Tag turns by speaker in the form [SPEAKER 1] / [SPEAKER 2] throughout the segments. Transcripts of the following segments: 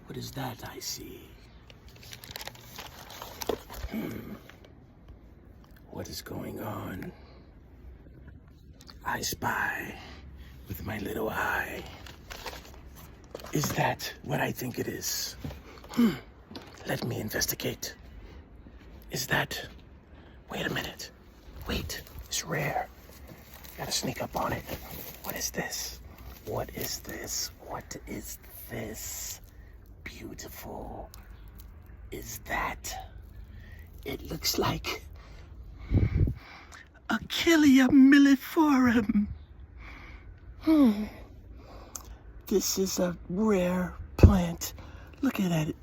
[SPEAKER 1] What is that I see? What is going on? I spy with my little eye. Is that what I think it is? Let me investigate. Is that... Wait a minute. Wait, it's rare. Gotta sneak up on it. What is this? What is this? What is this? Beautiful. Is that... It looks like... Achillea Millefolium. This is a rare plant. Look at it.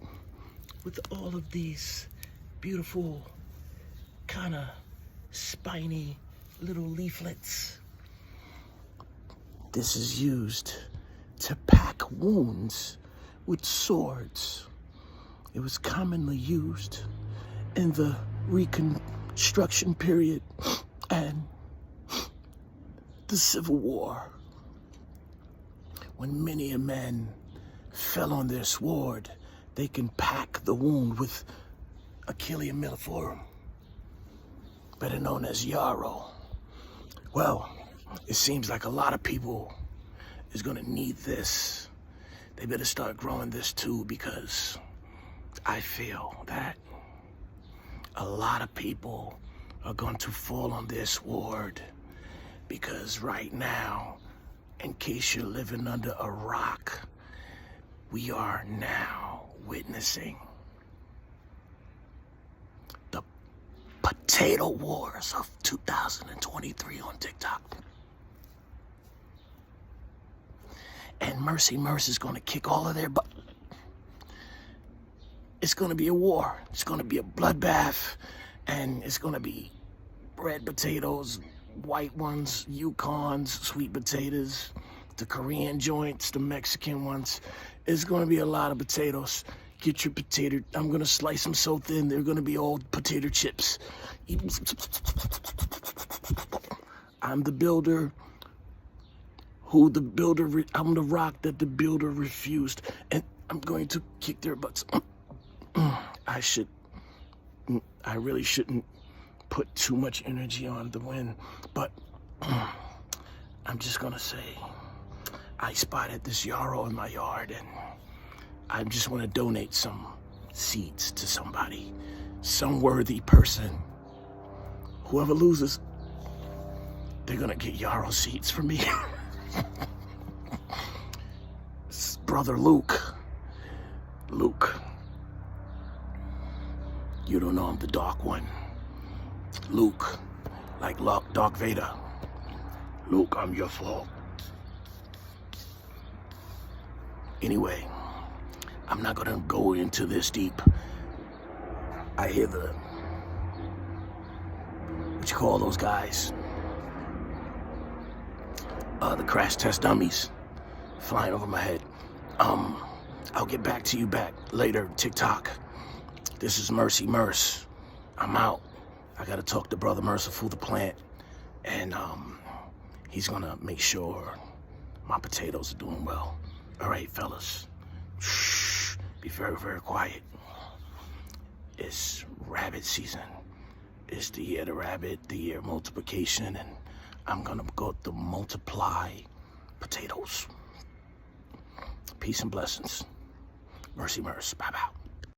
[SPEAKER 1] With all of these beautiful, kind of spiny little leaflets. This is used to pack wounds with swords. It was commonly used in the Reconstruction period and the Civil War, when many a man fell on their sword, they can pack the wound with Achillea Millefolium, better known as Yarrow. Well, it seems like a lot of people is gonna need this. They better start growing this too, because I feel that a lot of people are going to fall on their sword, because right now, in case you're living under a rock, we are now witnessing the potato wars of 2023 on TikTok. And Mercy is gonna kick all of their butt. It's gonna be a war. It's gonna be a bloodbath. And it's gonna be red potatoes, white ones, Yukons, sweet potatoes, the Korean joints, the Mexican ones. It's gonna be a lot of potatoes. Get your potato. I'm gonna slice them so thin they're gonna be all potato chips. I'm the builder. I'm the rock that the builder refused, and I'm going to kick their butts. I really shouldn't put too much energy on the win, but I'm just gonna say, I spotted this Yarrow in my yard, and I just want to donate some seeds to somebody, some worthy person. Whoever loses, they're gonna get Yarrow seeds from me. Brother Luke, you don't know I'm the Dark One. Luke, like Dark Vader. Luke, I'm your fault. Anyway, I'm not gonna go into this deep. I hear what you call those guys? The crash test dummies flying over my head. I'll get back to you later, TikTok. This is Mercy. I'm out. I gotta talk to Brother Merciful, the plant, and he's gonna make sure my potatoes are doing well. All right, fellas, shh, be very, very quiet. It's rabbit season. It's the year of the rabbit, the year of multiplication, and I'm gonna go to multiply potatoes. Peace and blessings. Mercy. Bye-bye.